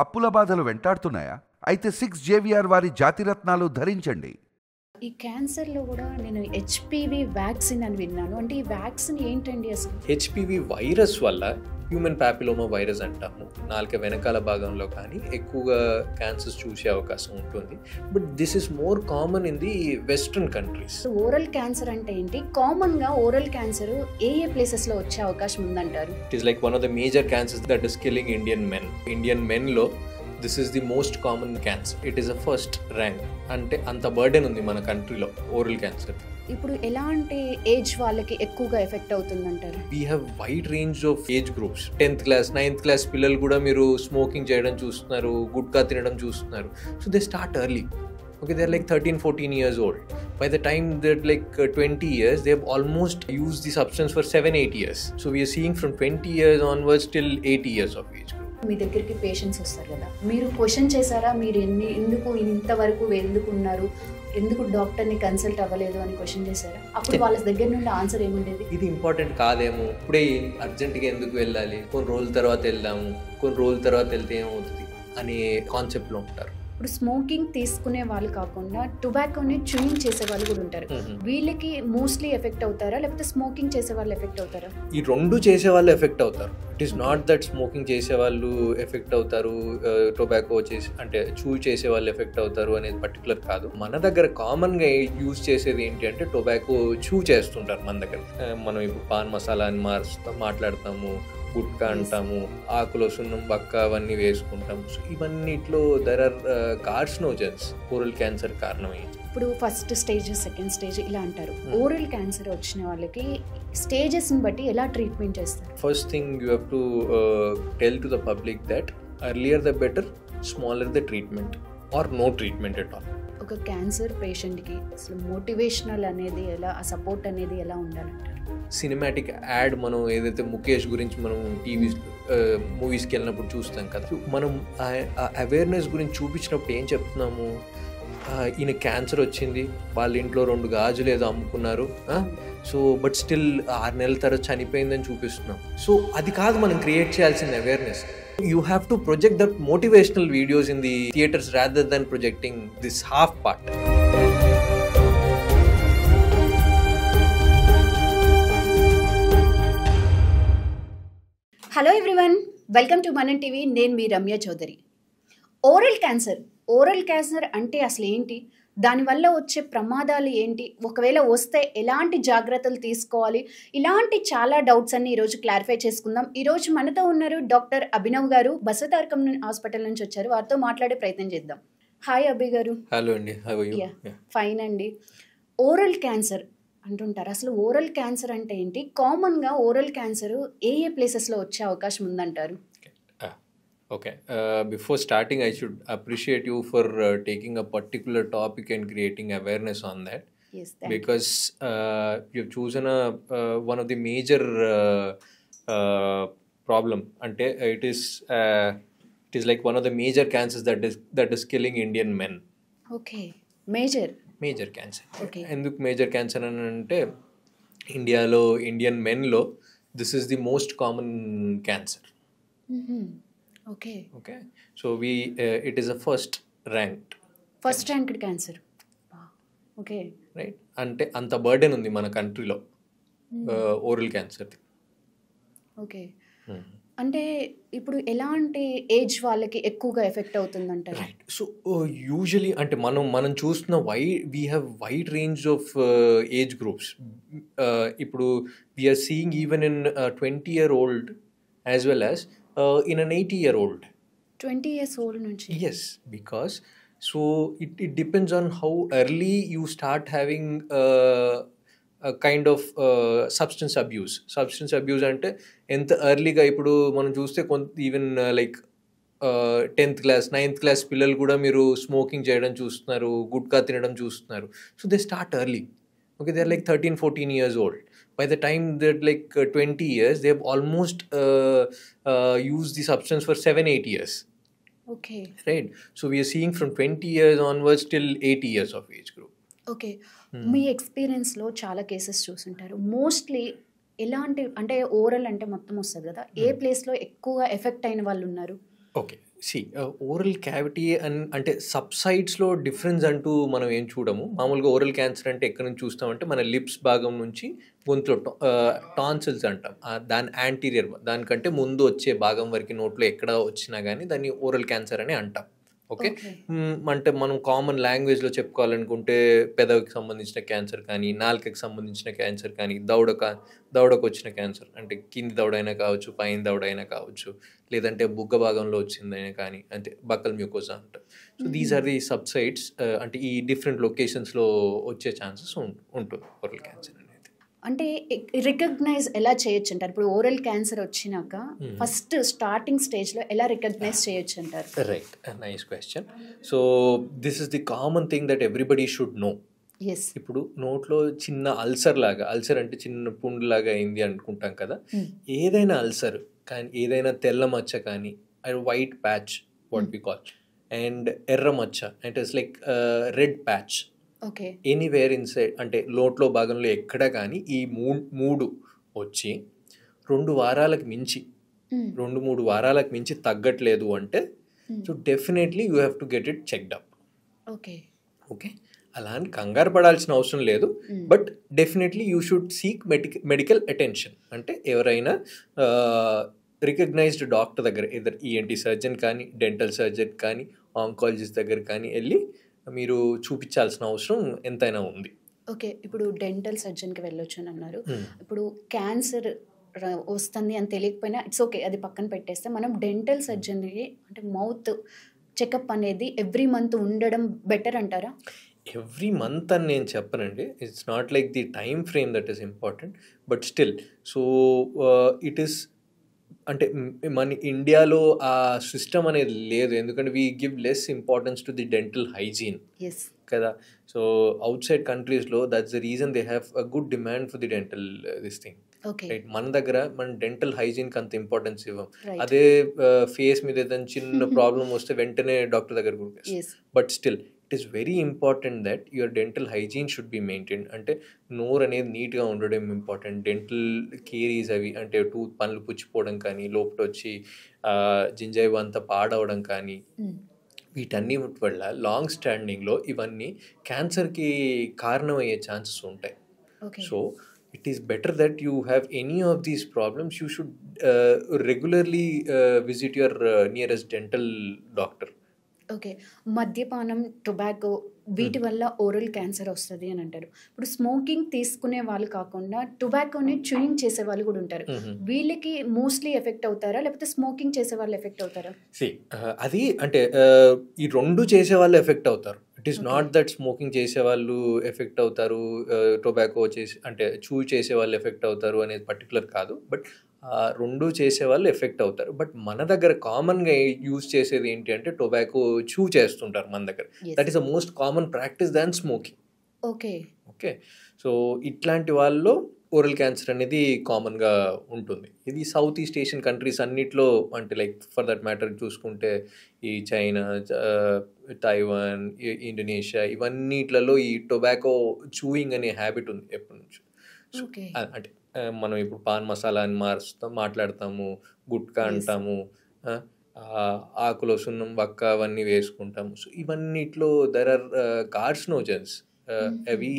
అప్పుల బాధలు వెంటాడుతున్నాయా? అయితే 6JVR వారి జాతిరత్నాలు ధరించండి. ఈ క్యాన్సర్లో కూడా నేను హెచ్పివి వ్యాక్సిన్ అని విన్నాను. అంటే ఈ వ్యాక్సిన్ ఏంటండి అసలు? హెచ్పివి వైరస్ వల్ల హ్యూమన్ ప్యాపిలోమా వైరస్ అంటాము, నాలుక వెనకాల భాగంలో కానీ ఎక్కువగా క్యాన్సర్స్ చూసే అవకాశం ఉంటుంది. But this is more common in the western countries. Oral cancer అంటే ఏంటి? కామన్ గా ఓరల్ క్యాన్సర్ ఏ ప్లేసెస్ లో వచ్చే అవకాశం ఉందంటారు? It is like one of the major cancers that is killing Indian men లో this is the most common cancer. It is a first rank. అంటే అంత బర్డెన్ ఉంది మన కంట్రీలో ఓరల్ క్యాన్సర్. ఇప్పుడు ఎలాంటి ఏజ్ వాళ్ళకి ఎక్కువగా ఎఫెక్ట్ అవుతుందంటారు? We have wide range of age groups. 10th class 9th class పిల్లలు కూడా మీరు స్మోకింగ్ చేయడం చూస్తున్నారు, గుట్కా తినడం చూస్తున్నారు. So they start early. Okay, they're like 13-14 years old. By the time they're like 20 years, they've almost used the substance for 7-8 years. So we are seeing from 20 years onwards till 80 years of age group. మీ దగ్గరికి patients వస్తారు కదా, మీరు question చేశారా? మీరు ఎందుకు ఇంతవరకు ఎందుకున్నారు, ఎందుకు డాక్టర్ని కన్సల్ట్ అవ్వలేదు అని క్వశ్చన్ చేశారా? అప్పుడు వాళ్ళ దగ్గర నుండి ఆన్సర్ ఏముండేది? ఇది ఇంపార్టెంట్ కాదేమో, ఇప్పుడే అర్జెంట్గా ఎందుకు వెళ్ళాలి, కొన్ని రోజుల తర్వాత వెళ్దాము, కొన్ని రోజుల తర్వాత వెళ్తే ఏమవుతుంది అనే కాన్సెప్ట్లో ఉంటారు. ఇప్పుడు స్మోకింగ్ తీసుకునే వాళ్ళు కాకుండా టొబాకోని చూయింగ్ చేసే వాళ్ళు కూడా ఉంటారు. వీళ్ళకి మోస్ట్లీ ఎఫెక్ట్ అవుతారా, లేకపోతే స్మోకింగ్ చేసే వాళ్ళు ఎఫెక్ట్ అవుతారా? ఈ రెండు చేసే వాళ్ళు ఎఫెక్ట్ అవుతారు. It is not that smoking చేసే వాళ్ళు ఎఫెక్ట్ అవుతారు, టొబాకో చేసి అంటే చూ చేసే వాళ్ళు ఎఫెక్ట్ అవుతారు అనేది పర్టికులర్ కాదు. మన దగ్గర కామన్గా యూజ్ చేసేది ఏంటి అంటే టొబాకో చూ చేస్తుంటారు మన దగ్గర. మనం ఇప్పుడు పాన్ మసాలా అని మాట్లాడతాము, గుట్కా అంటాము, ఆకులో సున్నం బక్క అవన్నీ వేసుకుంటాము. సో ఇవన్నిట్లో there are carcinogens oral cancer కారణమైంది. ఇప్పుడు ఫస్ట్ స్టేజ్, సెకండ్ స్టేజ్ ఇలా అంటారు. ఓరల్ క్యాన్సర్ వచ్చిన వాళ్ళకి స్టేజెస్ని బట్టి ఎలా ట్రీట్మెంట్ చేస్తారు? First thing you have to tell to the public that earlier the better, smaller the treatment or no treatment at all. ఒక క్యాన్సర్ పేషెంట్కి అసలు మోటివేషనల్ అనేది ఎలా, ఆ సపోర్ట్ అనేది ఎలా ఉండాలంటారు? సినిమాటిక్ యాడ్ మనం ఏదైతే ముఖేష్ గురించి మనం మూవీస్కి వెళ్ళినప్పుడు చూస్తాం కదా, మనం అవేర్నెస్ గురించి చూపించినప్పుడు ఏం చెప్తున్నాము, ఈయన క్యాన్సర్ వచ్చింది, వాళ్ళ ఇంట్లో 2 గాజులు ఏదో అమ్ముకున్నారు, సో బట్ స్టిల్ 6 నెలల తర్వాత చనిపోయిందని చూపిస్తున్నాం. సో అది కాదు మనం క్రియేట్ చేయాల్సిన awareness. You have to project the motivational videos in the theaters rather than projecting this half part. Hello everyone, welcome to Manan TV. నేను మీ రమ్య చౌదరి. ఓరల్ క్యాన్సర్ అంటే అసలు ఏంటి, దానివల్ల వచ్చే ప్రమాదాలు ఏంటి, ఒకవేళ వస్తే ఎలాంటి జాగ్రత్తలు తీసుకోవాలి, ఇలాంటి చాలా డౌట్స్ అన్ని ఈరోజు క్లారిఫై చేసుకుందాం. ఈరోజు మనతో ఉన్నారు డాక్టర్ అభినవ్ గారు, బసవతారకం హాస్పిటల్ నుంచి వచ్చారు. వారితో మాట్లాడే ప్రయత్నం చేద్దాం. హాయ్ అభి గారు. హలో అండి, ఫైన్ అండి. ఓరల్ క్యాన్సర్ అంటుంటారు, అసలు ఓరల్ క్యాన్సర్ అంటే ఏంటి? కామన్గా ఓరల్ క్యాన్సర్ ఏ ప్లేసెస్లో వచ్చే అవకాశం ఉందంటారు? Okay, before starting I should appreciate you for taking a particular topic and creating awareness on that. Yes, because you've chosen one of the major problem ante it is like one of the major cancers that is killing Indian men. Okay, major cancer. Okay. Enduku major cancer అని అంటే ఇండియాలో Indian men లో this is the most common cancer. Okay. So it is a first ranked cancer. Okay. Right. అంటే అంత burden ఉంది మన కంట్రీలో oral cancer. Okay. అంటే ఇప్పుడు ఎలాంటి ఏజ్ వాళ్ళకి ఎక్కువగా ఎఫెక్ట్ అవుతుందంటారు? రైట్. సో యూజువలీ అంటే మనం చూస్తున్న we have wide range of age groups. ఇప్పుడు we are seeing even in 20-year-old as well as in an 80-year-old. 20 years old nunchi? Yes, because so it depends on how early you start having a kind of substance abuse ante enta early ga ipudu manam chuste even like 10th class 9th class pillalu kuda meeru smoking cheyadam chustunaru, gutka tinadam chustunaru. So they start early. Okay, they're like 13-14 years old. By the time they're like 20 years, they've almost used the substance for 7-8 years. Okay. Right. So we are seeing from 20 years onwards till 80 years of age group. Okay. మీ ఎక్స్పీరియన్స్లో చాలా cases చూసుంటారు. Mostly ఎలాంటి అంటే oral అంటే మొత్తం వస్తుంది కదా, ఏ ప్లేస్లో ఎక్కువగా ఎఫెక్ట్ అయిన వాళ్ళు ఉన్నారు? ఓకే. ఓరల్ క్యావిటీ అంటే సబ్సైడ్స్లో డిఫరెన్స్ అంటూ మనం ఏం చూడము. మామూలుగా ఓరల్ క్యాన్సర్ అంటే ఎక్కడి నుంచి చూస్తామంటే మన లిప్స్ భాగం నుంచి గొంతులో టాన్సిల్స్ అంటాం. దాని యాంటీరియర్ దానికంటే ముందు వచ్చే భాగం వరకు నోట్లో ఎక్కడ వచ్చినా కానీ దాన్ని ఓరల్ క్యాన్సర్ అని అంటాం. ఓకే. ఓకే. అంటే మనం కామన్ లాంగ్వేజ్లో చెప్పుకోవాలనుకుంటే పెదవికి సంబంధించిన క్యాన్సర్ కానీ, నాలుకకి సంబంధించిన క్యాన్సర్ కానీ, దవడకు వచ్చిన క్యాన్సర్ అంటే కింది దవడైనా కావచ్చు, పైన దవడైనా కావచ్చు, లేదంటే బుగ్గ భాగంలో వచ్చిందైనా కానీ, అంటే బక్కల్ మ్యూకోజా అంటారు. So these are the subsites. అంటే ఈ డిఫరెంట్ లొకేషన్స్లో వచ్చే ఛాన్సెస్ ఉంటుంది ఓరల్ క్యాన్సర్ అనేది. అంటే రికగ్నైజ్ ఎలా చేయొచ్చు అంటారు? ఇప్పుడు ఓరల్ క్యాన్సర్ వచ్చినాక ఫస్ట్ స్టార్టింగ్ స్టేజ్లో ఎలా రికగ్నైజ్ చేయొచ్చు అంటారు? Right, nice question. So this is the common thing that everybody should know. ఇప్పుడు నోట్లో చిన్న అల్సర్ అంటే చిన్న పుండు లాగా అయింది అనుకుంటాం కదా. ఏదైనా అల్సర్ కానీ, ఏదైనా తెల్ల మచ్చ కానీ, white patch what we call, and ఎర్ర మచ్చ అంటే it's like red patch, anywhere inside అంటే నోట్లో భాగంలో ఎక్కడ కానీ ఈ మూడు వచ్చి 2-3 వారాలకు మించి తగ్గట్లేదు అంటే so definitely you have to get it checked up. Okay. అలా అని కంగారు పడాల్సిన అవసరం లేదు, but definitely you should seek medical attention. అంటే ఎవరైనా రికగ్నైజ్డ్ డాక్టర్ దగ్గర, ఇద్దరు ఈఎన్టీ సర్జన్ కానీ, డెంటల్ సర్జన్ కానీ, ఆంకాలజిస్ట్ దగ్గర కానీ వెళ్ళి మీరు చూపించాల్సిన అవసరం ఎంతైనా ఉంది. ఓకే. ఇప్పుడు డెంటల్ సర్జన్కి వెళ్ళొచ్చు అని అన్నారు. ఇప్పుడు క్యాన్సర్ వస్తుంది అని తెలియకపోయినా ఇట్స్ ఓకే, అది పక్కన పెట్టేస్తే మనం డెంటల్ సర్జన్కి అంటే మౌత్ చెకప్ అనేది ఎవ్రీ మంత్ ఉండడం బెటర్ అంటారా? ఎవ్రీ మంత్ అని నేను చెప్పనండి. It's not like the time frame that is important, but still so it is అంటే మన ఇండియాలో ఆ సిస్టమ్ అనేది లేదు, ఎందుకంటే we give less importance to the dental hygiene కదా. సో అవుట్ సైడ్ కంట్రీస్లో that's the reason they have a good demand for the dental this thing. Right. మన దగ్గర మన డెంటల్ హైజీన్కి అంత ఇంపార్టెన్స్ ఇవ్వం. అదే ఫేస్ మీద ఏదైనా చిన్న ప్రాబ్లం వస్తే వెంటనే డాక్టర్ దగ్గర గురికేస్తాం. But still it is very important that your dental hygiene should be maintain. అంటే నోరు అనేది నీట్గా ఉండడం ఇంపార్టెంట్. డెంటల్ కేరీస్ అవి అంటే పళ్ళు పుచ్చిపోవడం కానీ, లోపల వచ్చి జింజైవ్ అంతా పాడవడం కానీ, వీటన్నిటి వల్ల లాంగ్ స్టాండింగ్లో ఇవన్నీ క్యాన్సర్కి కారణమయ్యే ఛాన్సెస్ ఉంటాయి. So it is better that you have any of these problems, you should regularly visit your nearest dental doctor. Okay. మద్యపానం, టొబాకో వీటి వల్ల ఓరల్ క్యాన్సర్ వస్తుంది అని అంటారు. ఇప్పుడు స్మోకింగ్ తీసుకునే వాళ్ళు కాకుండా టొబాకోని చూయింగ్ చేసే వాళ్ళు కూడా ఉంటారు. వీళ్ళకి మోస్ట్లీ ఎఫెక్ట్ అవుతారా, లేకపోతే స్మోకింగ్ చేసే వాళ్ళు ఎఫెక్ట్ అవుతారా? అది అంటే ఈ రెండు చేసే వాళ్ళు ఎఫెక్ట్ అవుతారు. It is not that smoking చేసే వాళ్ళు ఎఫెక్ట్ అవుతారు, టొబాకో అంటే చూ చేసే వాళ్ళు ఎఫెక్ట్ అవుతారు అనేది పర్టికులర్ కాదు, బట్ రెండు చేసేవాళ్ళు ఎఫెక్ట్ అవుతారు. బట్ మన దగ్గర కామన్గా యూజ్ చేసేది ఏంటి అంటే టొబాకో చూ చేస్తుంటారు మన దగ్గర. That is the most common practice than smoking. Okay. So ఇట్లాంటి వాళ్ళలో ఓరల్ క్యాన్సర్ అనేది కామన్గా ఉంటుంది. ఇది సౌత్ ఈస్ట్ ఏషియన్ కంట్రీస్ అన్నిట్లో అంటే లైక్ ఫర్ దట్ మ్యాటర్ చూసుకుంటే ఈ చైనా, తైవాన్, ఇండోనేషియా ఇవన్నిట్లలో ఈ టొబాకో చూయింగ్ అనే హ్యాబిట్ ఉంది ఎప్పటి నుంచి. అంటే మనం ఇప్పుడు పాన్ మసాలా అని మాట్లాడతాము, గుట్కా అంటాము, ఆకులో సున్నం వక్క అవన్నీ వేసుకుంటాము. సో ఇవన్నిట్లో దెర్ ఆర్ కార్సినోజన్స్, అవి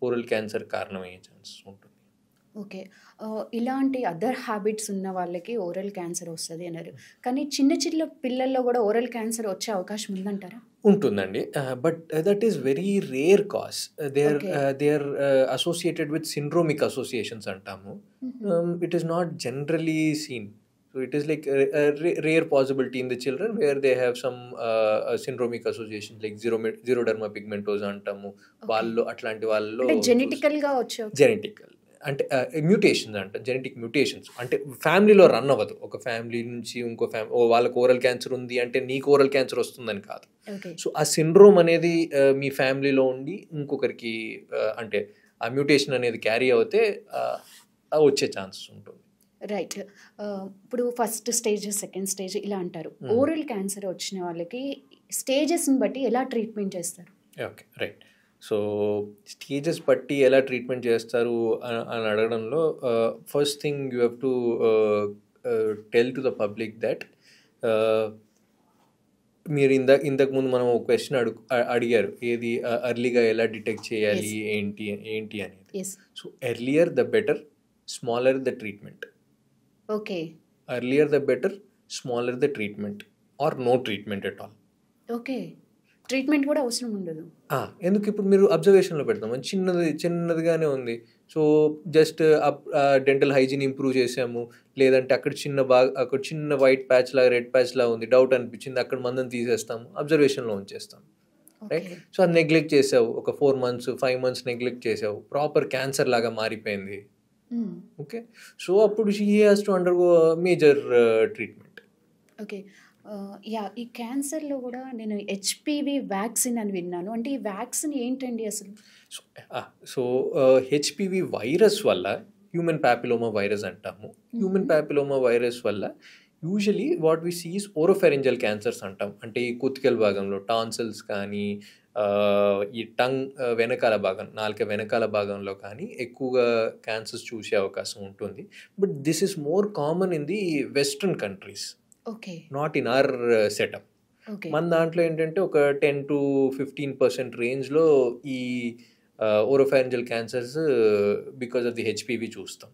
ఓరల్ క్యాన్సర్ కారణమయ్యే ఛాన్సెస్ ఉంటుంది. ఓకే. ఇలాంటి అదర్ హ్యాబిట్స్ ఉన్న వాళ్ళకి ఓరల్ క్యాన్సర్ వస్తుంది అన్నారు, కానీ చిన్న చిన్న పిల్లల్లో కూడా ఓరల్ క్యాన్సర్ వచ్చే అవకాశం ఉందంటారా? ఉంటుందండి, but that is very rare cause. They are associated with syndromic associations అంటాము. It is not generally seen. So it is like a rare possibility in the children where they have some syndromic association like xeroderma pigmentosa అంటాము. వాళ్ళు అట్లాంటి వాళ్ళు జెనెటికల్గా వచ్చే genetical అంటే mutations అంట, genetic mutations అంటే ఫ్యామిలీలో రన్ అవ్వదు. ఒక ఫ్యామిలీ నుంచి ఇంకో వాళ్ళకి ఓరల్ క్యాన్సర్ ఉంది అంటే నీకు ఓరల్ క్యాన్సర్ వస్తుందని కాదు. సో ఆ సిండ్రోమ్ అనేది మీ ఫ్యామిలీలో ఉండి ఇంకొకరికి అంటే ఆ మ్యూటేషన్ అనేది క్యారీ అవుతే వచ్చే ఛాన్సెస్ ఉంటుంది. రైట్. ఇప్పుడు ఫస్ట్ స్టేజ్, సెకండ్ స్టేజ్ ఇలా అంటారు. ఓరల్ క్యాన్సర్ వచ్చిన వాళ్ళకి స్టేజెస్ని బట్టి ఎలా ట్రీట్మెంట్ చేస్తారు? Okay, right. సో స్టేజెస్ బట్టి ఎలా ట్రీట్మెంట్ చేస్తారు అని అడగడంలో first thing you have to tell to the public that మీరు ఇంతకు ముందు మనం ఒక క్వశ్చన్ అడిగారు, ఏది ఎర్లీగా ఎలా డిటెక్ట్ చేయాలి ఏంటి ఏంటి అనేది. So earlier the better, smaller the treatment. Okay, earlier the better, smaller the treatment or no treatment at all. Okay, treatment కూడా అవసరం ఉండదు. ఎందుకు, ఇప్పుడు మీరు అబ్జర్వేషన్లో పెడతాం, చిన్నదిగానే ఉంది, so just dental hygiene improve చేసాము, లేదంటే అక్కడ చిన్న వైట్ ప్యాచ్ లాగా రెడ్ ప్యాచ్ లాగా ఉంది, డౌట్ అనిపించింది, అక్కడ మందం తీసేస్తాము, అబ్జర్వేషన్లో ఉంచేస్తాం, రైట్. సో అది నెగ్లెక్ట్ చేసావు, ఒక 4 months 5 months నెగ్లెక్ట్ చేసావు, ప్రాపర్ క్యాన్సర్ లాగా మారిపోయింది. ఓకే, సో అప్పుడు she has to undergo major treatment. Okay, ఈ క్యాన్సర్లో కూడా నేను హెచ్పివి వ్యాక్సిన్ అని విన్నాను. అంటే ఈ వ్యాక్సిన్ ఏంటండి అసలు? సో హెచ్పివి వైరస్ వల్ల, హ్యూమన్ ప్యాపిలోమా వైరస్ అంటాము, హ్యూమన్ ప్యాపిలోమా వైరస్ వల్ల usually what we see is oropharyngeal cancers అంటాం. అంటే ఈ కుతికల భాగంలో టాన్సిల్స్ కానీ, ఈ టంగ్ వెనకాల భాగం, నాలుక వెనకాల భాగంలో కానీ ఎక్కువగా క్యాన్సర్స్ చూసే అవకాశం ఉంటుంది. But this is more common in the western countries, not in our setup. మన దాంట్లో ఏంటంటే ఒక 10 to 15% రేంజ్లో ఈ oropharyngeal cancers because of the HPV చూస్తాం.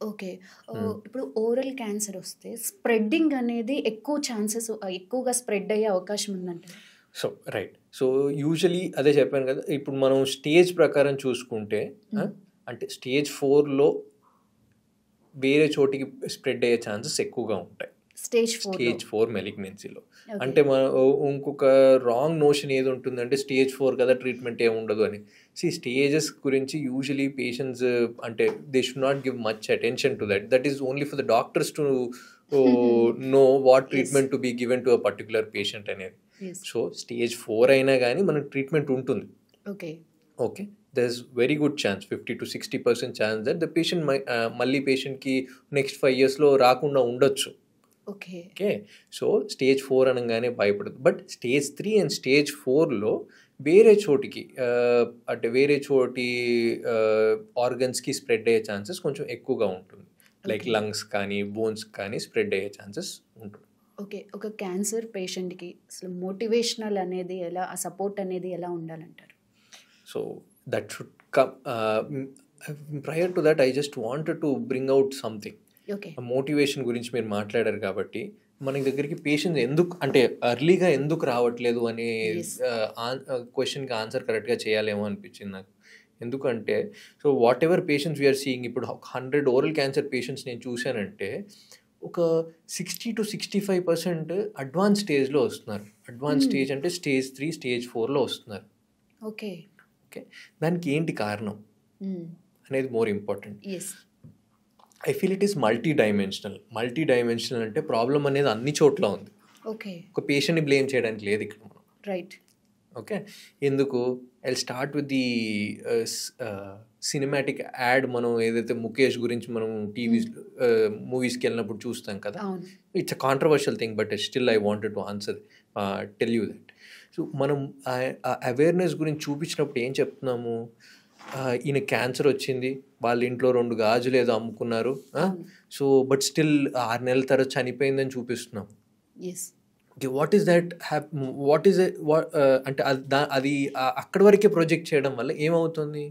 ఓకే, ఇప్పుడు ఓరల్ క్యాన్సర్ వస్తే స్ప్రెడ్డింగ్ అనేది ఎక్కువగా స్ప్రెడ్ అయ్యే అవకాశం ఉందంట. సో రైట్, సో యూజువలీ అదే చెప్పాను కదా, ఇప్పుడు మనం స్టేజ్ ప్రకారం చూసుకుంటే అంటే స్టేజ్ 4లో వేరే చోటికి స్ప్రెడ్ అయ్యే ఛాన్సెస్ ఎక్కువగా ఉంటాయి, స్టేజ్ 4 మెలిగ్నెన్సీలో. అంటే మనం ఇంకొక రాంగ్ నోషన్ ఏది ఉంటుందంటే స్టేజ్ 4 కదా ట్రీట్మెంట్ ఏమి ఉండదు అని. స్టేజెస్ గురించి యూజువలీ పేషెంట్స్ అంటే they should not give much attention to that. That is only for the doctors to know what treatment to be given to a particular patient అనేది. So stage 4 అయినా కానీ మనకు treatment ఉంటుంది. Okay, there is very good chance, 50 to 60% chance that the patient మళ్ళీ పేషెంట్కి next 5 yearsలో రాకుండా ఉండొచ్చు. Okay, so stage 4 అనగానే భయపడదు. బట్ స్టేజ్ 3 అండ్ స్టేజ్ 4లో వేరే చోటికి అంటే వేరే చోటి ఆర్గన్స్కి స్ప్రెడ్ అయ్యే ఛాన్సెస్ కొంచెం ఎక్కువగా ఉంటుంది. లైక్ లంగ్స్ కానీ బోన్స్ కానీ స్ప్రెడ్ అయ్యే ఛాన్సెస్ ఉంటుంది. ఓకే, ఒక క్యాన్సర్ పేషెంట్కి అసలు మోటివేషనల్ అనేది ఎలా, ఆ సపోర్ట్ అనేది ఎలా ఉండాలంటారు? So that should come. prior to that I just wanted to bring out something. Motivation గురించి మీరు మాట్లాడారు కాబట్టి మన దగ్గరికి పేషెంట్స్ ఎందుకు అంటే ఎర్లీగా ఎందుకు రావట్లేదు అనే క్వశ్చన్కి ఆన్సర్ కరెక్ట్గా చేయాలేమో అనిపించింది నాకు. ఎందుకంటే so whatever patients we're seeing, ఇప్పుడు 100 ఓరల్ క్యాన్సర్ పేషెంట్స్ నేను చూశానంటే ఒక 60 to 65% అడ్వాన్స్ స్టేజ్లో వస్తున్నారు. అడ్వాన్స్ స్టేజ్ అంటే స్టేజ్ 3 స్టేజ్ 4లో వస్తున్నారు. ఓకే, దానికి ఏంటి కారణం అనేది more important. I feel it is multi dimensional అంటే ప్రాబ్లం అనేది అన్ని చోట్ల ఉంది. ఒక పేషెంట్ని బ్లేమ్ చేయడానికి లేదు ఇక్కడ మనం. Right, okay. ఎందుకు I start with the cinematic ad. మనం ఏదైతే ముఖేష్ గురించి మనం మూవీస్కి వెళ్ళినప్పుడు చూస్తాం కదా, it's a controversial thing but still I wanted to answer tell you that. So మనం అవేర్నెస్ గురించి చూపించినప్పుడు ఏం చెప్తున్నాము, ఈయన క్యాన్సర్ వచ్చింది, వాళ్ళ ఇంట్లో 2 గాజులు ఏదో అమ్ముకున్నారు, సో బట్ స్టిల్ 6 నెలల తర్వాత చనిపోయిందని చూపిస్తున్నాం. వాట్ ఈస్ దట్ అంటే అది అక్కడి వరకే ప్రొజెక్ట్ చేయడం వల్ల ఏమవుతుంది,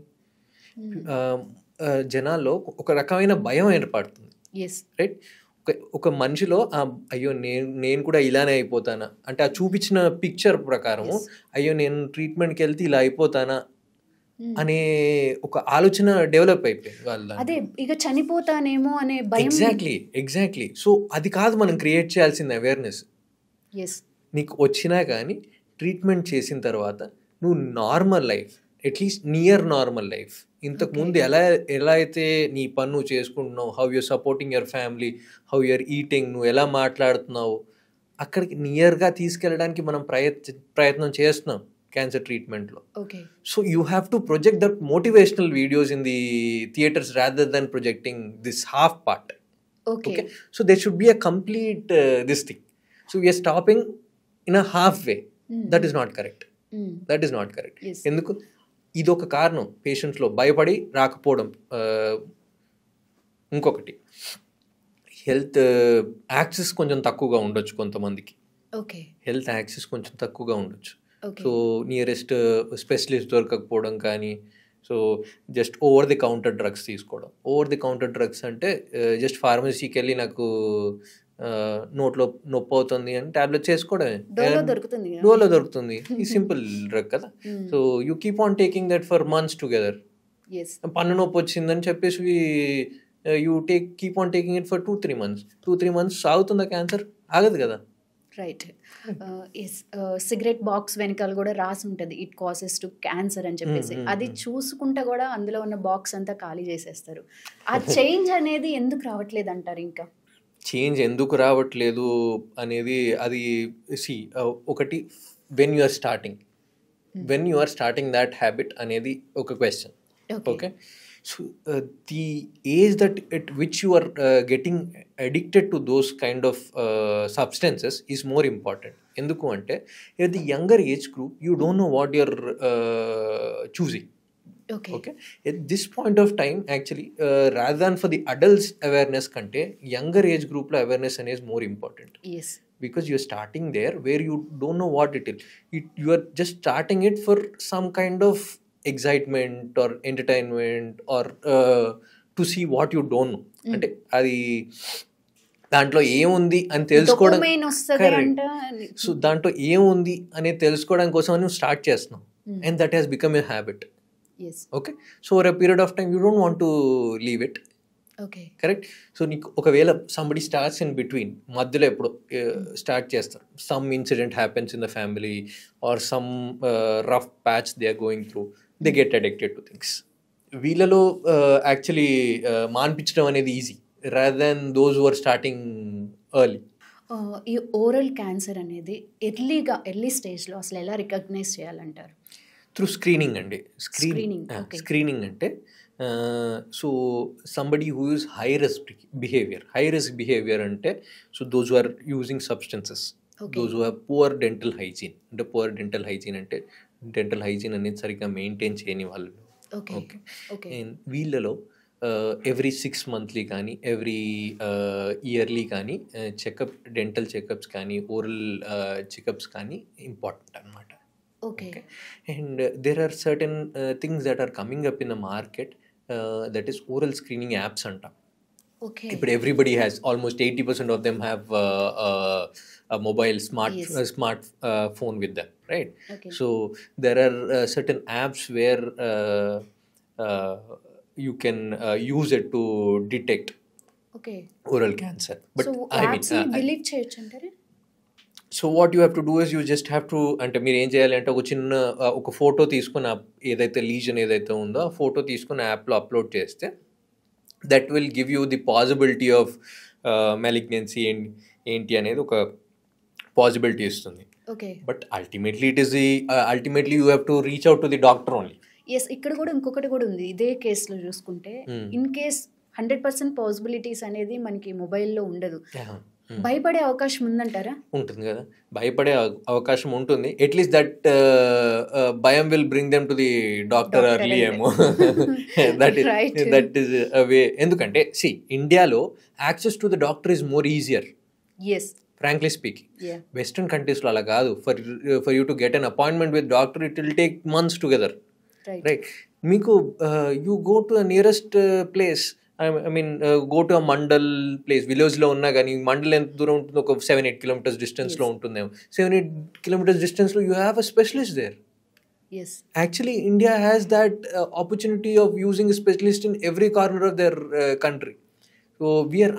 జనాల్లో ఒక రకమైన భయం ఏర్పడుతుంది. రైట్, ఒక మనిషిలో అయ్యో నేను కూడా ఇలానే అయిపోతానా అంటే ఆ చూపించిన పిక్చర్ ప్రకారము అయ్యో నేను ట్రీట్మెంట్కి వెళ్తే ఇలా అయిపోతానా అనే ఒక ఆలోచన డెవలప్ అయిపోయింది వాళ్ళ. అదే ఇక చనిపోతానేమో అనే భయం. ఎగ్జాక్ట్లీ. సో అది కాదు మనం క్రియేట్ చేయాల్సిన అవేర్నెస్. నీకు వచ్చినా కానీ ట్రీట్మెంట్ చేసిన తర్వాత నువ్వు normal life, at least near normal life, ఇంతకుముందు ఎలా అయితే నీ పని నువ్వు చేసుకుంటున్నావు, how you're supporting your family, how you're eating, నువ్వు ఎలా మాట్లాడుతున్నావు, అక్కడికి నియర్గా తీసుకెళ్ళడానికి మనం ప్రయత్నం చేస్తున్నాం క్యాన్సర్ ట్రీట్మెంట్లో. So you have to project that motivational videos in the theatres rather than projecting this half part. Okay, so they should be a complete this thing. So we are stopping in a half way. That is not correct. ఎందుకు, ఇదొక కారణం పేషెంట్స్లో భయపడి రాకపోవడం. ఇంకొకటి health access కొంచెం తక్కువగా ఉండొచ్చు కొంతమందికి. ఓకే. హెల్త్ యాక్సెస్ కొంచెం తక్కువగా ఉండొచ్చు. ఓకే. సో నియరెస్ట్ స్పెషలిస్ట్ దొరకకపోవడం కానీ, so just over the counter drugs తీసుకోవడం. ఓవర్ ది కౌంటర్ డ్రగ్స్ అంటే జస్ట్ ఫార్మసీకి వెళ్ళి నాకు నోట్లో నొప్పి అవుతుంది అని టాబ్లెట్స్ వేసుకోవడమే. డోలో దొరుకుతుంది కదా. డోలో దొరుకుతుంది, ఈ సింపుల్ డ్రగ్ కదా. So you keep on taking that for months together. Yes. పన్ను నొప్పి వచ్చిందని చెప్పేసి you keep on taking it for 2-3 months. 2-3 months ఆగుతుందా క్యాన్సర్? ఆగదు కదా. రైట్. ఎస్. సిగరెట్ బాక్స్ వెనకాల కూడా రాసి ఉంటుంది ఇట్ కాసెస్ టు క్యాన్సర్ అని చెప్పేసి. అది చూసుకుంటా కూడా అందులో ఉన్న బాక్స్ అంతా ఖాళీ చేసేస్తారు. ఆ చేంజ్ అనేది ఎందుకు రావట్లేదు అంటారు? ఇంకా చేంజ్ ఎందుకు రావట్లేదు అనేది అది ఒకటి when you are starting that habit అనేది ఒక question. Okay. So the age that at which you are getting addicted to those kind of substances is more important. ఎందుకు అంటే at the younger age group you don't know what you're choosing. Okay. At this point of time actually rather than for the adults awareness kante younger age group lo awareness is more important. Yes. Because you're starting there where you don't know what it is. You are just starting it for some kind of excitement or entertainment or to see what you don't know. అంటే అది దాంట్లో ఏముంది అని తెలుసుకోవడం. So దాంట్లో ఏముంది అనేది తెలుసుకోవడం కోసం నువ్వు స్టార్ట్ చేస్తున్నావు. And that has become a habit. Okay. So over a period of time you don't want to leave it. Correct. So నీకు ఒకవేళ సంబడి స్టార్ట్స్ ఇన్ బిట్వీన్, మధ్యలో ఎప్పుడు స్టార్ట్ చేస్తారు, some incident happens in the family or some rough patch they are going through, they get addicted to things. వీళ్ళలో actually మాన్పించడం అనేది easy rather than those who are starting early. ఈ oral cancer అనేది early స్టేజ్లో అసలు ఎలా recognise చేయాలంటారు? Through screening అండి. స్క్రీనింగ్ అంటే so somebody who use high risk behaviour అంటే so those who are using substances, those who have poor dental hygiene. అంటే పువర్ డెంటల్ హైజీన్ అంటే డెంటల్ హైజీన్ అనేది సరిగ్గా మెయింటైన్ చేయని వాళ్ళు. ఓకే. వీళ్ళలో ఎవ్రీ 6 monthly కానీ ఎవ్రీ ఇయర్లీ కానీ డెంటల్ చెకప్స్ కానీ ఓరల్ చెకప్స్ కానీ ఇంపార్టెంట్ అనమాట. Okay. And there are certain things that are coming up in the market that is oral screening apps anta. Okay. But everybody has, almost 80% of them have a mobile smart phone with them, right? Okay. So there are certain apps where you can use it to detect oral cancer. But so apps believe cheyachantare. So what you have to do is you just have to, అంటే మీరు ఏం చేయాలి అంటే ఒక photo తీసుకుని ఏదైతే legion ఏదైతే ఉందో ఆ ఫోటో తీసుకుని యాప్లో అప్లోడ్ చేస్తే that will give you the possibility of malignancy ఏంటి అనేది ఒక పాసిబిలిటీ ఇస్తుంది. But ultimately you have to reach out to the doctor only. Yes. ఇక్కడ కూడా ఇంకొకటి కూడా ఉంది. ఇదే కేసులో చూసుకుంటే ఇన్ కేస్ 100% పాసిబిలిటీస్ అనేది మనకి మొబైల్లో ఉండదు. భయపడే అవకాశం ఉందంటారా? ఉంటుంది కదా, భయపడే అవకాశం ఉంటుంది. అట్లీస్ట్ దట్ భయం will bring them to the doctor early ఏమో. That is way. ఎందుకంటే ఇండియాలో access to the doctor is more easier, frankly speaking. Western కంట్రీస్లో అలా కాదు. For you to get an appointment with doctor it will take months together, right? మీకు you go to the nearest place, I mean go to a mandal place, విలేజ్లో ఉన్నా కానీ మండల్ ఎంత దూరం ఉంటుంది? ఒక 7-8 kilometers డిస్టెన్స్లో ఉంటుందేమో. 7-8 kilometers డిస్టెన్స్లో you have a specialist there. Actually, India has that opportunity of using a specialist in every corner of their country. So we are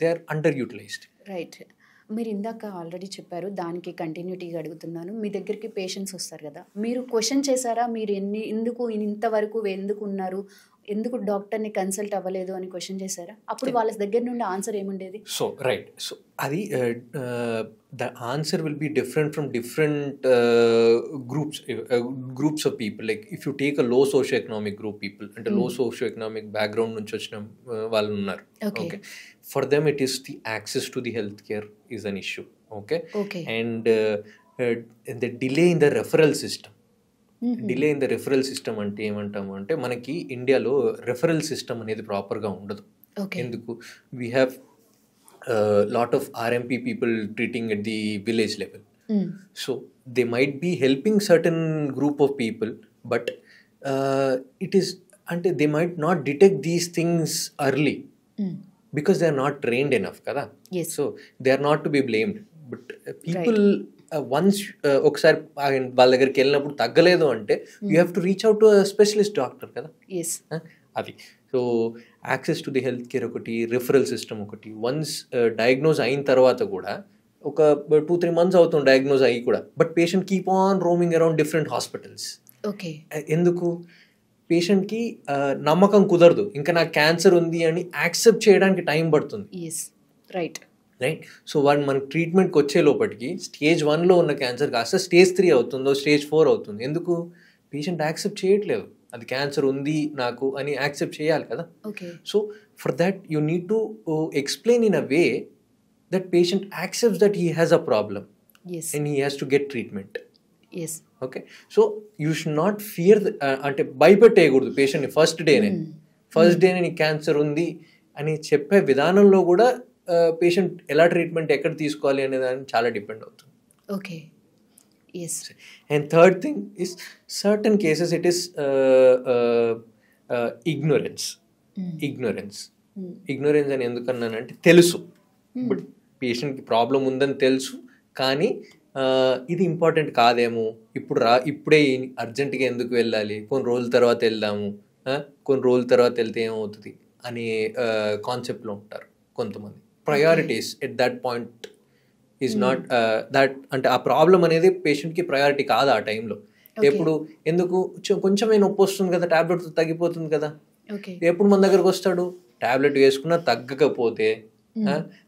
they are underutilized. Right. మీరు ఇందాక ఆల్రెడీ చెప్పారు, దానికి కంటిన్యూటీగా అడుగుతున్నాను. మీ దగ్గరికి పేషెంట్స్ వస్తారు కదా, మీరు క్వశ్చన్ చేశారా? మీరు ఇంతవరకు ఎందుకు ఉన్నారు, ఎందుకు డాక్టర్ని కన్సల్ట్ అవ్వలేదు అని క్వశ్చన్ చేశారా? అప్పుడు వాళ్ళ దగ్గర నుండి ఆన్సర్ ఏముండేది? సో అది the answer will be different from different groups of people. Like if you take a low socioeconomic group people, and a low socioeconomic background nunchi vachina vallu unnaru, okay, for them it is the access to the healthcare is an issue, okay. And the delay in the referral system. Delay in the referral system అంటే ఏమంటాము అంటే, మనకి ఇండియాలో referral system అనేది ప్రాపర్గా ఉండదు. ఎందుకు? We have lot of RMP people treating at the village level. So they might be helping certain group of people, but it is ante they might not detect these things early because they are not trained enough kada. Yes. So they are not to be blamed, but people once ఒకసారి వాళ్ళ దగ్గరికి వెళ్ళినప్పుడు తగ్గలేదు అంటే you have to reach out to specialist doctor కదా. Yes, అది. So access to the health care ఒకటి, referral system ఒకటి. వన్స్ డయాగ్నోజ్ అయిన తర్వాత కూడా ఒక 2-3 months అవుతుంది డయాగ్నోజ్ అయ్యి కూడా, but patient keep on roaming around different hospitals. Okay. ఎందుకు? పేషెంట్కి నమ్మకం కుదరదు, ఇంకా నాకు క్యాన్సర్ ఉంది అని యాక్సెప్ట్ చేయడానికి టైం పడుతుంది. రైట్. సో వాడు మన ట్రీట్మెంట్కి వచ్చే లోపలికి స్టేజ్ 1లో ఉన్న క్యాన్సర్ కాస్త స్టేజ్ 3 అవుతుందో స్టేజ్ 4 అవుతుంది. ఎందుకు? పేషెంట్ యాక్సెప్ట్ చేయట్లేదు, అది క్యాన్సర్ ఉంది నాకు అని యాక్సెప్ట్ చేయాలి కదా. So for that you need to explain in a way that patient accepts that he has a problem. Yes. And he has to get treatment. Yes. Okay. So you should not fear ante భయపెట్టేయకూడదు పేషెంట్ని first డేనే నీ cancer ఉంది అని చెప్పే విధానంలో కూడా patient ఎలా treatment ఎక్కడ తీసుకోవాలి అనే దాన్ని చాలా డిపెండ్ అవుతుంది. Okay. Yes. And third thing is certain cases it is ignorance అని ఎందుకన్నానంటే తెలుసు, బట్ పేషెంట్కి ప్రాబ్లం ఉందని తెలుసు, కానీ ఇది ఇంపార్టెంట్ కాదేమో, ఇప్పుడే అర్జెంటుగా ఎందుకు వెళ్ళాలి, కొన్ని రోజుల తర్వాత వెళ్దాము, కొన్ని రోజుల తర్వాత వెళ్తే ఏమవుతుంది అనే కాన్సెప్ట్లో ఉంటారు కొంతమంది. Priorities at that point is not that, అంటే ఆ ప్రాబ్లం అనేది పేషెంట్కి ప్రయారిటీ కాదు ఆ టైంలో. ఎప్పుడు ఎందుకు కొంచెమే నొప్పి వస్తుంది కదా, టాబ్లెట్ తగ్గిపోతుంది కదా, ఎప్పుడు మన దగ్గరకు వస్తాడు, టాబ్లెట్ వేసుకున్నా తగ్గకపోతే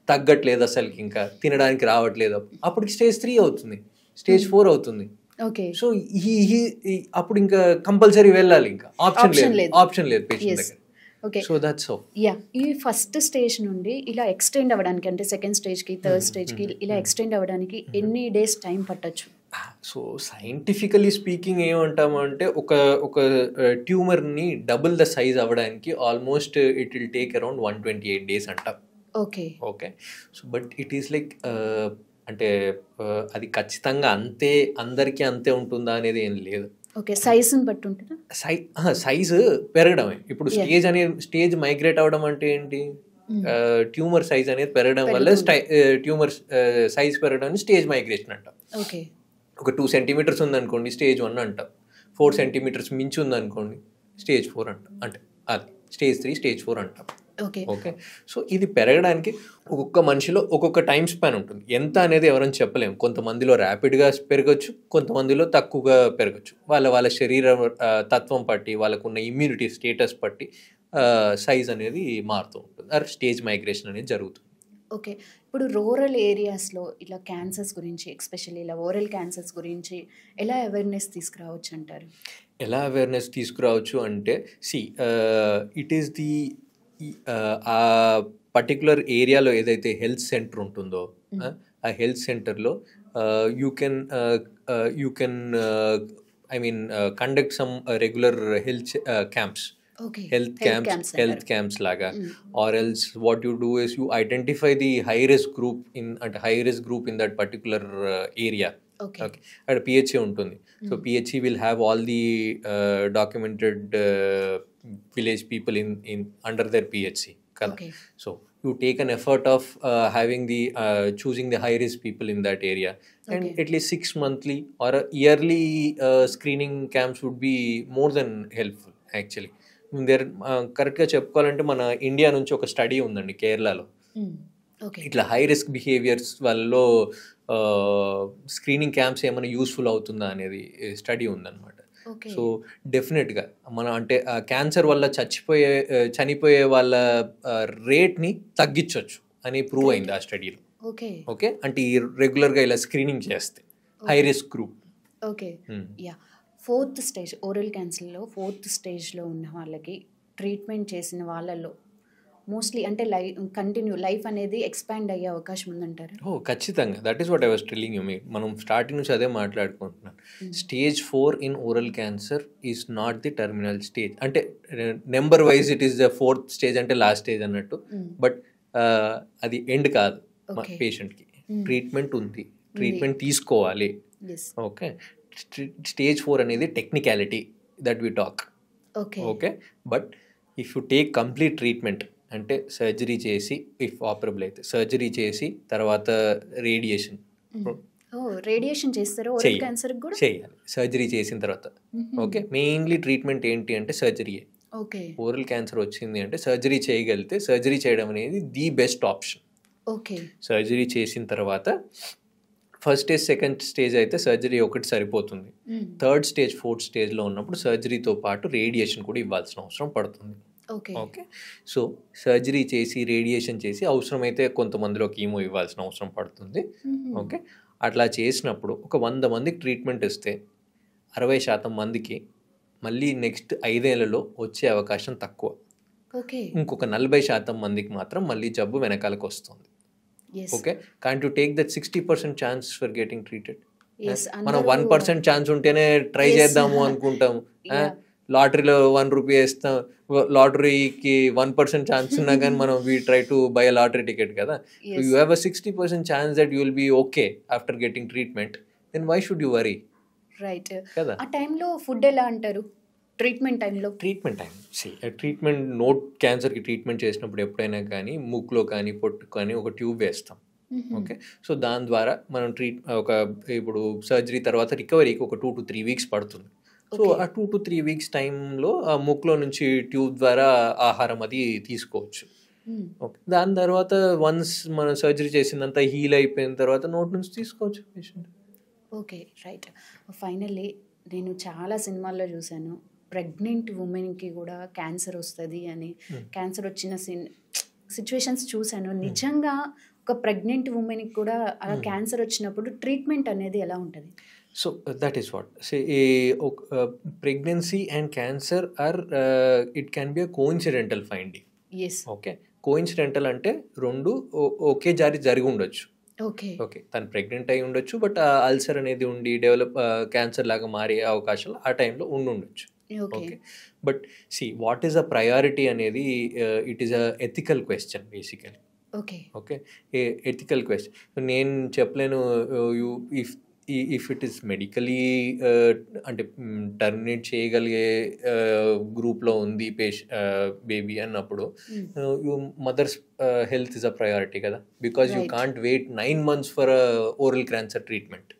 తగ్గట్లేదు అసలుకి, ఇంకా తినడానికి రావట్లేదు, అప్పటికి స్టేజ్ 3 అవుతుంది, స్టేజ్ 4 అవుతుంది. సో అప్పుడు ఇంకా కంపల్సరీ వెళ్ళాలి, ఇంకా ఆప్షన్ లేదు పేషెంట్ దగ్గర. So that's how. ఈ ఫస్ట్ స్టేజ్ నుండి ఇలా ఎక్స్టెండ్ అవ్వడానికి, అంటే సెకండ్ స్టేజ్కి థర్డ్ స్టేజ్కి ఇలా ఎక్స్టెండ్ అవ్వడానికి ఎన్ని డేస్ టైం పట్టచ్చు? సో సైంటిఫికలీ స్పీకింగ్ ఏమంటామంటే ఒక ట్యూమర్ని డబుల్ ద సైజ్ అవ్వడానికి almost it will take around 128 days అంటాం. Okay. So but it is like అంటే అది ఖచ్చితంగా అంతే అందరికీ అంతే ఉంటుందా అనేది ఏం లేదు. ఓకే. సైజుని బట్టి ఉంటుందా? సైజు పెరగడమే. ఇప్పుడు స్టేజ్ మైగ్రేట్ అవ్వడం అంటే ఏంటి? ట్యూమర్ సైజ్ అనేది పెరగడం వల్ల ట్యూమర్ సైజ్ పెరగడం స్టేజ్ మైగ్రేషన్ అంటాం. ఓకే. ఒక 2 centimeters ఉందనుకోండి స్టేజ్ 1 అంటాం, 4 centimeters మించి ఉందనుకోండి స్టేజ్ 4 అంటాం, అంటే అది స్టేజ్ 3 స్టేజ్ 4 అంటాం. ఓకే. సో ఇది పెరగడానికి ఒక్కొక్క మనిషిలో ఒక్కొక్క టైం స్పాన్ ఉంటుంది, ఎంత అనేది ఎవరైనా చెప్పలేము. కొంతమందిలో ర్యాపిడ్గా పెరగచ్చు, కొంతమందిలో తక్కువగా పెరగచ్చు. వాళ్ళ శరీర తత్వం బట్టి, వాళ్ళకున్న ఇమ్యూనిటీ స్టేటస్ బట్టి సైజ్ అనేది మారుతూ ఉంటుంది, స్టేజ్ మైగ్రేషన్ అనేది జరుగుతుంది. ఓకే. ఇప్పుడు రూరల్ ఏరియాస్లో ఇలా క్యాన్సర్స్ గురించి, ఎస్పెషల్లీ ఇలా ఓరల్ క్యాన్సర్స్ గురించి ఎలా అవేర్నెస్ తీసుకురావచ్చు అంటారు? ఎలా అవేర్నెస్ తీసుకురావచ్చు అంటే, ఇట్ ఈస్ ది ఆ పర్టికులర్ ఏరియాలో ఏదైతే హెల్త్ సెంటర్ ఉంటుందో ఆ హెల్త్ సెంటర్లో you can conduct some regular health camps, health camps laga, or else what you do is you identify the high risk group in that particular area. Okay. At PHC ఉంటుంది. So PHC will have all the documented village people in under their PHC kada. So you take an effort of having the choosing the high risk people in that area, and at least 6 monthly or a yearly screening camps would be more than helpful actually. కరెక్ట్గా చెప్పుకోవాలంటే మన India నుంచి ఒక study ఉందండి కేరళలో, ఇట్లా high risk behaviours వాళ్ళలో screening camps ఏమైనా యూస్ఫుల్ అవుతుందా అనేది స్టడీ ఉందన్నమాట. సో డెఫినెట్గా మనం అంటే క్యాన్సర్ వల్ల చనిపోయే వాళ్ళ రేట్ని తగ్గించవచ్చు అని ప్రూవ్ అయింది ఆ స్టడీలో. ఓకే. అంటే ఈ రెగ్యులర్గా ఇలా స్క్రీనింగ్ చేస్తే high risk group. Okay. Yeah. 4th stage oral క్యాన్సర్లో 4th స్టేజ్లో ఉన్న వాళ్ళకి ట్రీట్మెంట్ చేసిన వాళ్ళలో మోస్ట్లీ అంటే లైఫ్ అనేది ఎక్స్పాండ్ అయ్యే అవకాశం ఉందంటారు? ఖచ్చితంగా. That is what I was telling you. మనం స్టార్టింగ్ నుంచి అదే మాట్లాడుకుంటున్నాం. Stage 4 in oral cancer is not the terminal stage, అంటే number wise it is the 4th stage అంటే లాస్ట్ స్టేజ్ అన్నట్టు, బట్ అది ఎండ్ కాదు Okay. పేషెంట్కి. ట్రీట్మెంట్ ఉంది, ట్రీట్మెంట్ తీసుకోవాలి. Yes. ఓకే, స్టేజ్ 4 అనేది technicality that we talk. Okay. Okay, but if you take complete treatment అంటే సర్జరీ చేసి, ఇఫ్ ఆపరబుల్ అయితే సర్జరీ చేసి తర్వాత రేడియేషన్ రేడియేషన్ చేస్తారు ఓరల్ క్యాన్సర్ కూడా చేయాలి సర్జరీ చేసిన తర్వాత. ఓకే, మెయిన్లీ ట్రీట్మెంట్ ఏంటి అంటే సర్జరీయే. ఓకే. ఓరల్ క్యాన్సర్ వచ్చింది అంటే సర్జరీ చేయగలిగితే సర్జరీ చేయడం అనేది the best option. Okay. Surgery చేసిన తర్వాత ఫస్ట్ స్టేజ్, సెకండ్ స్టేజ్ అయితే సర్జరీ ఒకటి సరిపోతుంది. థర్డ్ స్టేజ్, ఫోర్త్ స్టేజ్లో ఉన్నప్పుడు సర్జరీతో పాటు రేడియేషన్ కూడా ఇవ్వాల్సిన అవసరం పడుతుంది. ఓకే, సో సర్జరీ చేసి రేడియేషన్ చేసి అవసరమైతే కొంతమందిలో కీమో ఇవ్వాల్సిన అవసరం పడుతుంది. ఓకే, అట్లా చేసినప్పుడు ఒక 100 మందికి ట్రీట్మెంట్ ఇస్తే 60% మందికి మళ్ళీ నెక్స్ట్ 5 ఏళ్లలో వచ్చే అవకాశం తక్కువ. ఓకే. ఇంకొక 40% మందికి మాత్రం మళ్ళీ జబ్బు వెనకాలకు వస్తుంది. Okay, can't you take that 60% chance for getting treated. మనం 1% ఛాన్స్ ఉంటేనే ట్రై చేద్దాము అనుకుంటాము. లాటరీలో 1 రూపీ వేస్తాం, లాటరీకి 1% ఛాన్స్ ఉన్నా కానీ మనం we try to buy a lottery ticket కదా. You have a 60% chance that you will be okay after getting treatment, then why should you worry? Right కదా. ఆ టైంలో ఫుడ్ ఎలా అంటారు? ట్రీట్మెంట్ టైంలో ట్రీట్మెంట్ నోట్ క్యాన్సర్కి ట్రీట్మెంట్ చేసినప్పుడు ఎప్పుడైనా కానీ ముక్కులో కానీ పొట్టు కానీ ఒక ట్యూబ్ వేస్తాం. ఓకే, సో దాని ద్వారా మనం ఇప్పుడు సర్జరీ తర్వాత రికవరీకి ఒక 2 to 3 వీక్స్ పడుతుంది. సో ఆ 2 to 3 వీక్స్ టైంలో ఆ ముక్కులో నుంచి ట్యూబ్ ద్వారా ఆహారం అది తీసుకోవచ్చు. ఓకే, దాని తర్వాత వన్స్ మనం సర్జరీ చేసిందంతా హీల్ అయిపోయిన తర్వాత నోట్ నుంచి తీసుకోవచ్చు పేషెంట్. Okay, right. ఫైనల్లీ నేను చాలా సినిమాల్లో చూశాను ప్రెగ్నెంట్ ఉమెన్కి కూడా క్యాన్సర్ వస్తుంది అని. క్యాన్సర్ వచ్చిన సిచ్యువేషన్స్ చూశాను. నిజంగా ఒక ప్రెగ్నెంట్ ఉమెన్కి కూడా అలా క్యాన్సర్ వచ్చినప్పుడు ట్రీట్మెంట్ అనేది ఎలా ఉంటుంది? So that is what pregnancy and cancer are it can be a coincidental finding. Yes. Okay, coincidental అంటే రెండు ఒకే జరిగి ఉండొచ్చు. ఓకే. ఓకే, తను ప్రెగ్నెంట్ అయి ఉండొచ్చు, బట్ అల్సర్ అనేది ఉండి డెవలప్ క్యాన్సర్ లాగా మారే అవకాశాలు ఆ టైంలో ఉండొచ్చు. Okay, but what is a priority అనేది it is a ethical question basically. Okay. Okay, ethical question నేను చెప్పలేను. ఇఫ్ ఇట్ ఈస్ మెడికలీ అంటే టర్మినేట్ చేయగలిగే గ్రూప్లో ఉంది బేబీ అన్నప్పుడు mother's health is a priority కదా, because you can't wait 9 months for oral cancer treatment.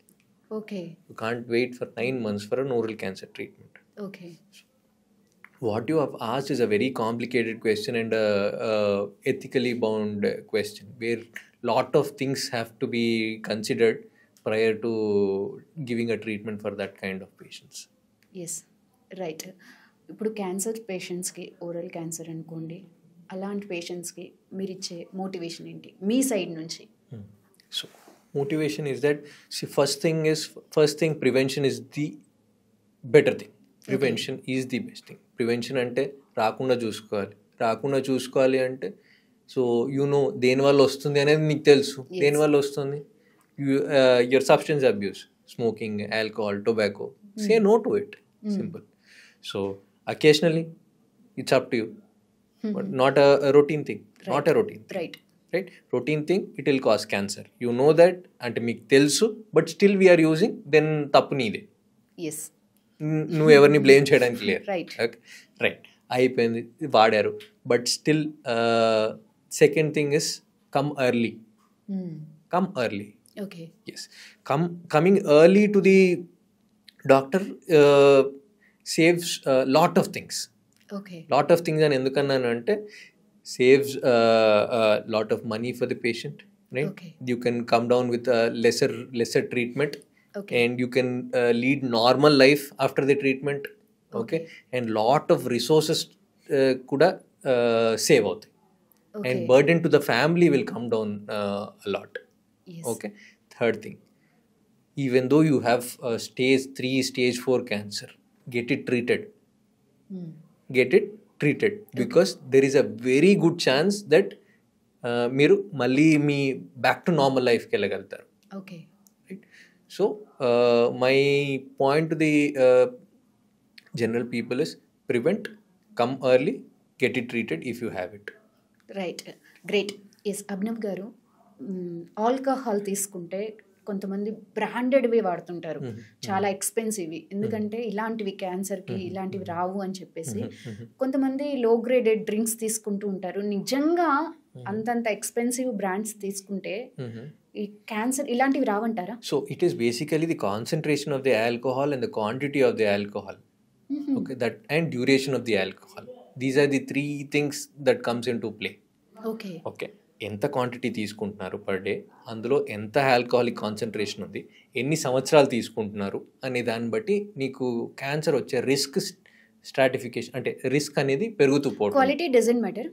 Okay, you can't wait for 9 months for an oral cancer treatment. Okay, what you have asked is a very complicated question and a ethically bound question where lot of things have to be considered prior to giving a treatment for that kind of patients. Yes, right. ఇప్పుడు cancer పేషెంట్స్కి, oral cancer అనుకోండి, అలాంటి పేషెంట్స్కి మీరు ఇచ్చే motivation ఏంటి మీ side నుంచి? So motivation is that first thing prevention is the better thing. Prevention is the best thing. Prevention అంటే రాకుండా చూసుకోవాలి అంటే సో దేనివల్ల వస్తుంది అనేది నీకు తెలుసు. దేనివల్ల వస్తుంది? Your substance abuse, smoking, alcohol, tobacco. Say no to it, simple. So occasionally it's up to you, but not a routine thing. Right, routine thing it will cause cancer. You know that అంటే మీకు తెలుసు, but still we're using, then తప్పు నీదే. నువ్వు ఎవరిని blame చేయడానికి లేదు. Right, అయిపోయింది, వాడారు, but still second thing is come early. Yes, coming early to the doctor saves lot of things. అని ఎందుకన్నాను అంటే saves lot of money for the patient. Right, you can come down with lesser treatment. Okay. And you can lead normal life after the treatment. Okay, and lot of resources kuda save out. And burden to the family will come down a lot. Yes. Okay, third thing, even though you have stage 3, stage 4 cancer, get it treated. Because there is a very good chance that మీరు మళ్ళీ మీ back to normal లైఫ్కి వెళ్ళగలుగుతారు. Okay. So, my point to the general people is prevent, come early, get it treated if you have it. Right. Great. Yes Abhinav గారు, alcohol తీసుకుంటే కొంతమంది బ్రాండెడ్వి వాడుతుంటారు, చాలా ఎక్స్పెన్సివ్వి, ఎందుకంటే ఇలాంటివి క్యాన్సర్కి ఇలాంటివి రావు అని చెప్పేసి. కొంతమంది లో గ్రేడెడ్ డ్రింక్స్ తీసుకుంటూ ఉంటారు. నిజంగా అంతంత ఎక్స్పెన్సివ్ బ్రాండ్స్ తీసుకుంటే ఈ క్యాన్సర్ ఇలాంటివి రావంటారా? So it is basically the concentration of the alcohol and the quantity of the alcohol, okay, that and duration of the alcohol. These are the 3 things that comes into play. Okay okay, ఎంత quantity తీసుకుంటున్నారు per day, అందులో ఎంత alcoholic concentration ఉంది, ఎన్ని సంవత్సరాలు తీసుకుంటున్నారు అనే దాన్ని బట్టి నీకు క్యాన్సర్ వచ్చే రిస్క్ స్ట్రాటిఫికేషన్, అంటే రిస్క్ అనేది పెరుగుతూ పోతుంది. Quality doesn't matter.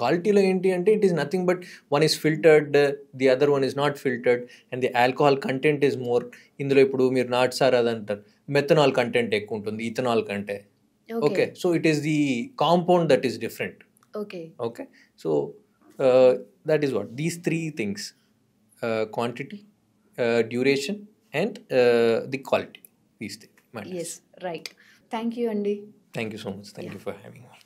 క్వాలిటీలో ఏంటి అంటే it is nothing but one is filtered, the other one is not filtered, and the alcohol content is more. ఇందులో ఇప్పుడు మీరు నాట్ సార్ అది అంటారు, మెథనాల్ కంటెంట్ ఎక్కువ ఉంటుంది ఇథనాల్ కంటే. Okay, so it is the compound that is different. Okay, so that is what these 3 things, quantity, duration and the quality, these things matters. Yes, right. Thank you Andy. Thank you so much. Thank you for having me.